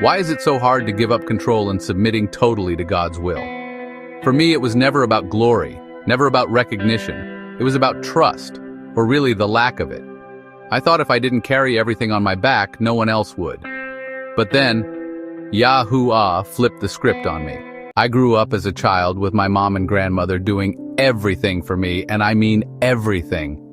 Why is it so hard to give up control and submitting totally to God's will? For me, it was never about glory, never about recognition. It was about trust, or really the lack of it. I thought if I didn't carry everything on my back, no one else would. But then, Yahuwah flipped the script on me. I grew up as a child with my mom and grandmother doing everything for me, and I mean everything.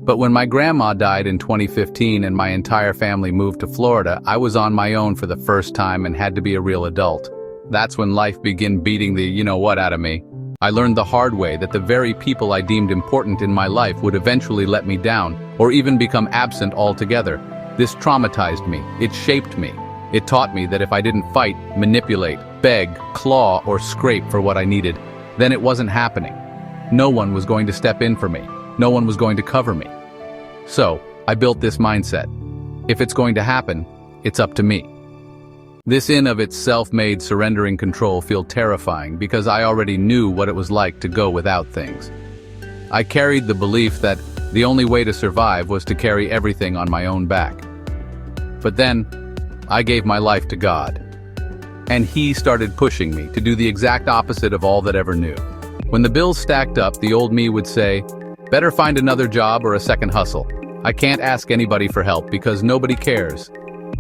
But when my grandma died in 2015 and my entire family moved to Florida, I was on my own for the first time and had to be a real adult. That's when life began beating the you-know-what out of me. I learned the hard way that the very people I deemed important in my life would eventually let me down, or even become absent altogether. This traumatized me. It shaped me. It taught me that if I didn't fight, manipulate, beg, claw, or scrape for what I needed, then it wasn't happening. No one was going to step in for me. No one was going to cover me. So, I built this mindset. If it's going to happen, it's up to me. This in of itself made surrendering control feel terrifying because I already knew what it was like to go without things. I carried the belief that the only way to survive was to carry everything on my own back. But then, I gave my life to God. And He started pushing me to do the exact opposite of all that ever knew. When the bills stacked up, the old me would say, "Better find another job or a second hustle. I can't ask anybody for help because nobody cares."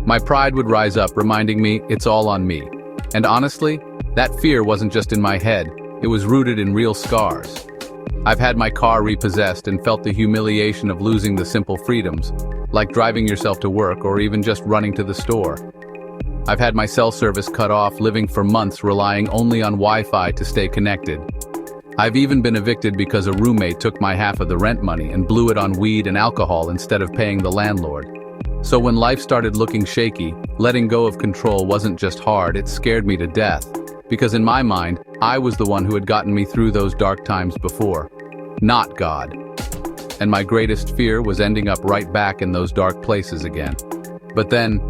My pride would rise up, reminding me it's all on me. And honestly, that fear wasn't just in my head, it was rooted in real scars. I've had my car repossessed and felt the humiliation of losing the simple freedoms, like driving yourself to work or even just running to the store. I've had my cell service cut off, living for months relying only on Wi-Fi to stay connected. I've even been evicted because a roommate took my half of the rent money and blew it on weed and alcohol instead of paying the landlord. So when life started looking shaky, letting go of control wasn't just hard, it scared me to death. Because in my mind, I was the one who had gotten me through those dark times before, not God. And my greatest fear was ending up right back in those dark places again. But then,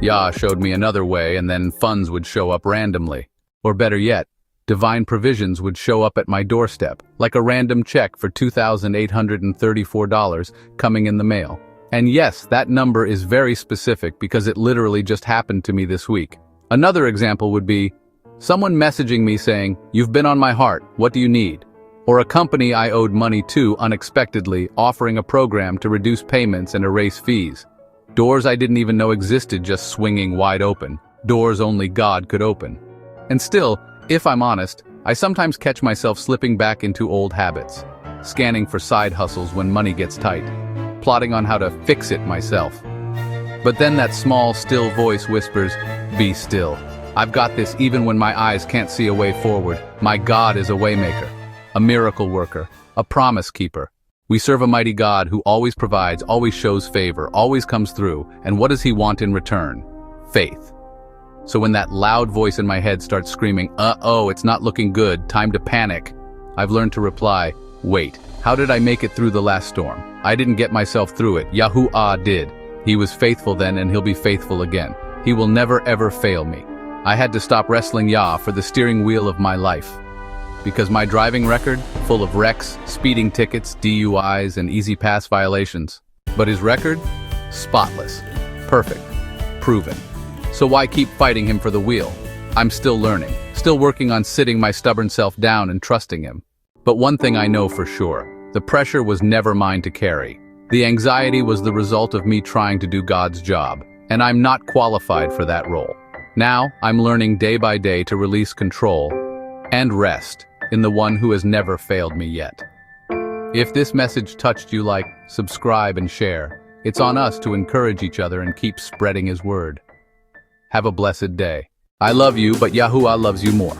Yah showed me another way, and then funds would show up randomly. Or better yet, divine provisions would show up at my doorstep, like a random check for $2,834 coming in the mail. And yes, that number is very specific because it literally just happened to me this week. Another example would be someone messaging me saying, "You've been on my heart, what do you need?" Or a company I owed money to unexpectedly offering a program to reduce payments and erase fees. Doors I didn't even know existed just swinging wide open. Doors only God could open. And still, if I'm honest, I sometimes catch myself slipping back into old habits, scanning for side hustles when money gets tight, plotting on how to fix it myself. But then that small, still voice whispers, "Be still. I've got this even when my eyes can't see a way forward. My God is a waymaker, a miracle worker, a promise keeper. We serve a mighty God who always provides, always shows favor, always comes through, and what does He want in return? Faith." So when that loud voice in my head starts screaming, "Uh-oh, it's not looking good, time to panic," I've learned to reply, "Wait, how did I make it through the last storm? I didn't get myself through it, Yahuwah did. He was faithful then and He'll be faithful again. He will never ever fail me." I had to stop wrestling Yah for the steering wheel of my life. Because my driving record, full of wrecks, speeding tickets, DUIs, and easy pass violations. But His record? Spotless. Perfect. Proven. So why keep fighting Him for the wheel? I'm still learning, still working on sitting my stubborn self down and trusting Him. But one thing I know for sure, the pressure was never mine to carry. The anxiety was the result of me trying to do God's job, and I'm not qualified for that role. Now, I'm learning day by day to release control and rest in the one who has never failed me yet. If this message touched you, like, subscribe, and share. It's on us to encourage each other and keep spreading His word. Have a blessed day. I love you, but Yahuwah loves you more.